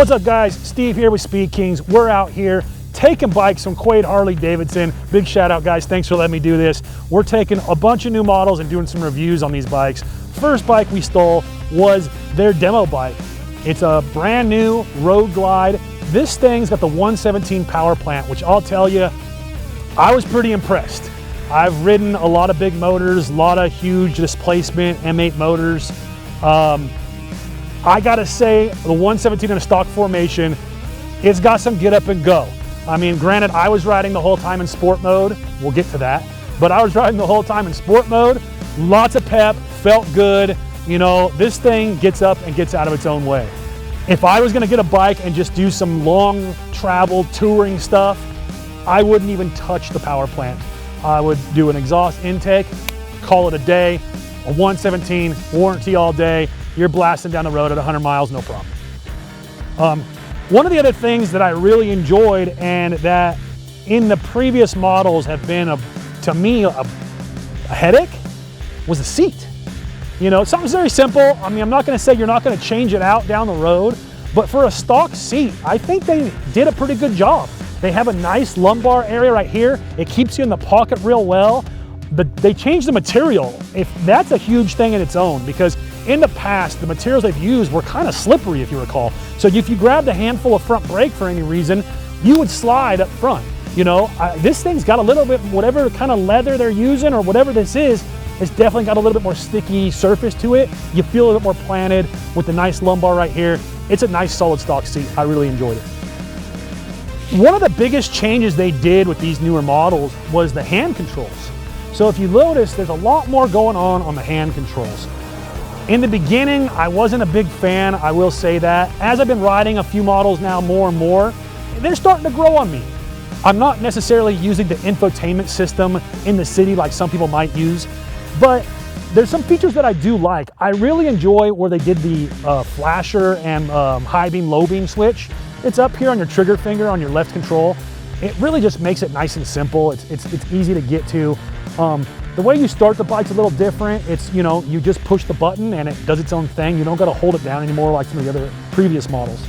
What's up guys, Steve here with Speed Kings. We're out here taking bikes from Quaid Harley Davidson. Big shout out guys, thanks for letting me do this. We're taking a bunch of new models and doing some reviews on these bikes. First bike we stole was their demo bike. It's a brand new Road Glide. This thing's got the 117 power plant, which I'll tell you, I was pretty impressed. I've ridden a lot of big motors, a lot of huge displacement M8 motors. I gotta say, the 117 in a stock formation, it's got some get up and go. I mean, granted, I was riding the whole time in sport mode. We'll get to that. But I was riding the whole time in sport mode. Lots of pep, felt good. You know, this thing gets up and gets out of its own way. If I was gonna get a bike and just do some long travel touring stuff, I wouldn't even touch the power plant. I would do an exhaust intake, call it a day, a 117, warranty all day. You're blasting down the road at 100 miles, no problem. One of the other things that I really enjoyed and that in the previous models have been, to me, a headache was the seat. You know, something's very simple. I mean, I'm not gonna say you're not gonna change it out down the road, but for a stock seat, I think they did a pretty good job. They have a nice lumbar area right here. It keeps you in the pocket real well. But they changed the material. That's a huge thing in its own, because in the past, the materials they've used were kind of slippery, if you recall. So if you grabbed a handful of front brake for any reason, you would slide up front. You know, this thing's got a little bit, whatever kind of leather they're using or whatever this is, it's definitely got a little bit more sticky surface to it. You feel a little bit more planted with the nice lumbar right here. It's a nice solid stock seat. I really enjoyed it. One of the biggest changes they did with these newer models was the hand controls. So if you notice, there's a lot more going on the hand controls. In the beginning, I wasn't a big fan, I will say that. As I've been riding a few models now more and more, they're starting to grow on me. I'm not necessarily using the infotainment system in the city like some people might use, but there's some features that I do like. I really enjoy where they did the flasher and high beam, low beam switch. It's up here on your trigger finger on your left control. It really just makes it nice and simple. It's easy to get to. The way you start the bike's a little different. It's, you know, you just push the button and it does its own thing. You don't got to hold it down anymore like some of the other previous models.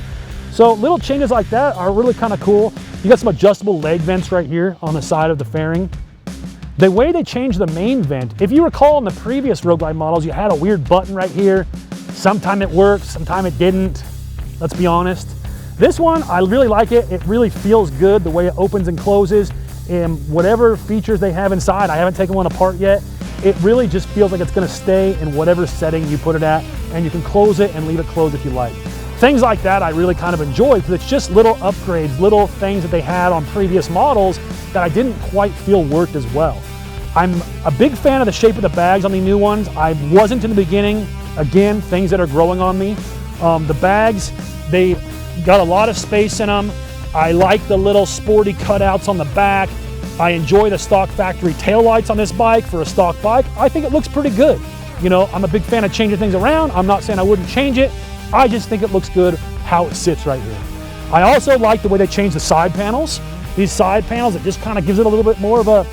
So little changes like that are really kind of cool. You got some adjustable leg vents right here on the side of the fairing. The way they changed the main vent, if you recall in the previous Road Glide models, you had a weird button right here. Sometime it worked, sometime it didn't. Let's be honest. This one, I really like it. It really feels good the way it opens and closes. And whatever features they have inside, I haven't taken one apart yet. It really just feels like it's gonna stay in whatever setting you put it at, and you can close it and leave it closed if you like. Things like that I really kind of enjoy, because it's just little upgrades, little things that they had on previous models that I didn't quite feel worked as well. I'm a big fan of the shape of the bags on the new ones. I wasn't in the beginning. Again, things that are growing on me. The bags, they got a lot of space in them. I like the little sporty cutouts on the back. I enjoy the stock factory taillights on this bike for a stock bike. I think it looks pretty good. You know, I'm a big fan of changing things around. I'm not saying I wouldn't change it. I just think it looks good how it sits right here. I also like the way they changed the side panels. These side panels, it just kind of gives it a little bit more of a,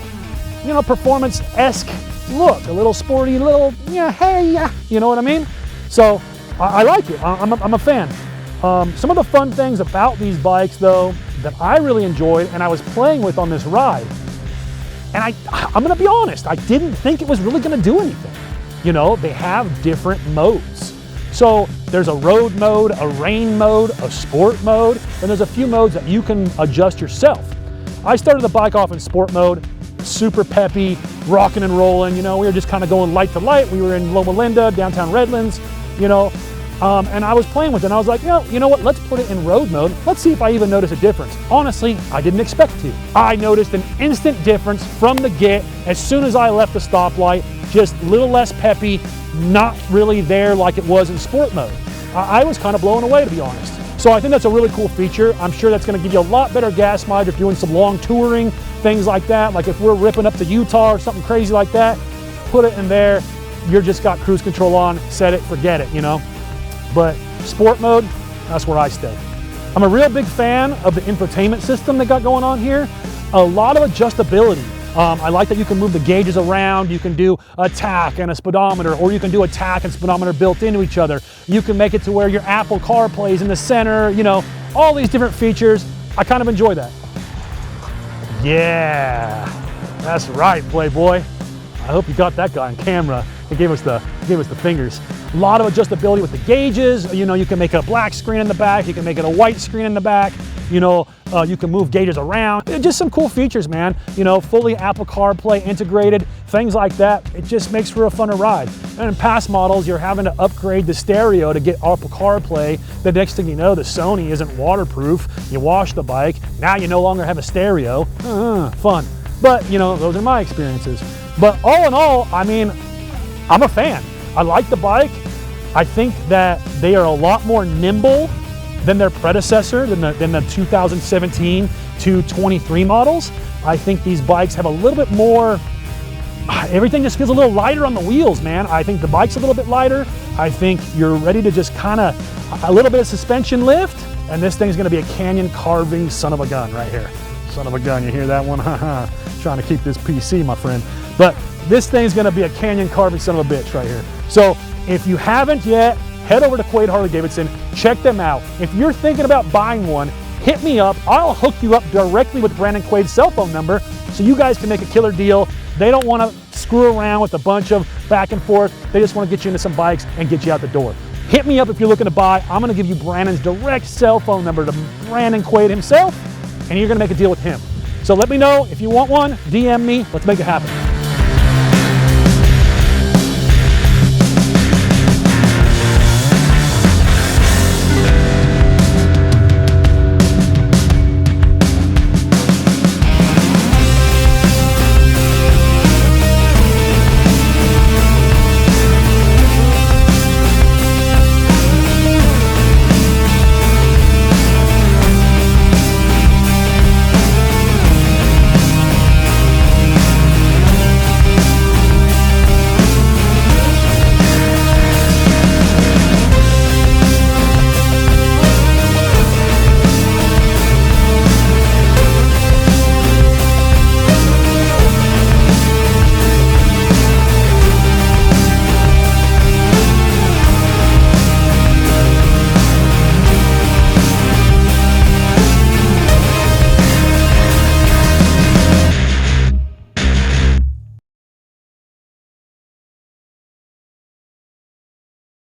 you know, performance-esque look. A little sporty, little, yeah, hey, yeah, you know what I mean? So I like it. I'm a fan. Some of the fun things about these bikes though that I really enjoyed and I was playing with on this ride, and I'm gonna be honest, I didn't think it was really gonna do anything. You know, they have different modes. So there's a road mode, a rain mode, a sport mode, and there's a few modes that you can adjust yourself. I started the bike off in sport mode, super peppy, rocking and rolling. You know, we were just kind of going light to light. We were in Loma Linda, downtown Redlands, you know, and I was playing with it and I was like, you know what, let's put it in road mode. Let's see if I even notice a difference. Honestly, I didn't expect to. I noticed an instant difference from the get as soon as I left the stoplight, just a little less peppy, not really there like it was in sport mode. I was kind of blown away, to be honest. So I think that's a really cool feature. I'm sure that's gonna give you a lot better gas mileage if you're doing some long touring, things like that. Like if we're ripping up to Utah or something crazy like that, put it in there. You're just got cruise control on, set it, forget it, you know? But sport mode, that's where I stay. I'm a real big fan of the infotainment system they got going on here. A lot of adjustability. I like that you can move the gauges around. You can do a tach and a speedometer, or you can do a tach and speedometer built into each other. You can make it to where your Apple CarPlay is in the center, you know, all these different features. I kind of enjoy that. Yeah, that's right, Playboy. I hope you got that guy on camera. He gave us the fingers. A lot of adjustability with the gauges. You know, you can make a black screen in the back. You can make it a white screen in the back. You know, you can move gauges around. Just some cool features, man. You know, fully Apple CarPlay integrated, things like that. It just makes for a funner ride. And in past models, you're having to upgrade the stereo to get Apple CarPlay. The next thing you know, the Sony isn't waterproof. You wash the bike. Now you no longer have a stereo. Fun. But, you know, those are my experiences. But all in all, I mean, I'm a fan. I like the bike. I think that they are a lot more nimble than their predecessor, than the 2017 to 23 models. I think these bikes have a little bit more, everything just feels a little lighter on the wheels, man. I think the bike's a little bit lighter. I think you're ready to just kind of, a little bit of suspension lift, and this thing's gonna be a canyon carving son of a gun right here. Son of a gun, you hear that one? Trying to keep this PC, my friend. But this thing's gonna be a canyon carving son of a bitch right here. So if you haven't yet, head over to Quaid Harley Davidson, check them out. If you're thinking about buying one, hit me up. I'll hook you up directly with Brandon Quaid's cell phone number so you guys can make a killer deal. They don't want to screw around with a bunch of back and forth. They just want to get you into some bikes and get you out the door. Hit me up if you're looking to buy. I'm going to give you Brandon's direct cell phone number to Brandon Quaid himself, and you're going to make a deal with him. So let me know if you want one, DM me, let's make it happen.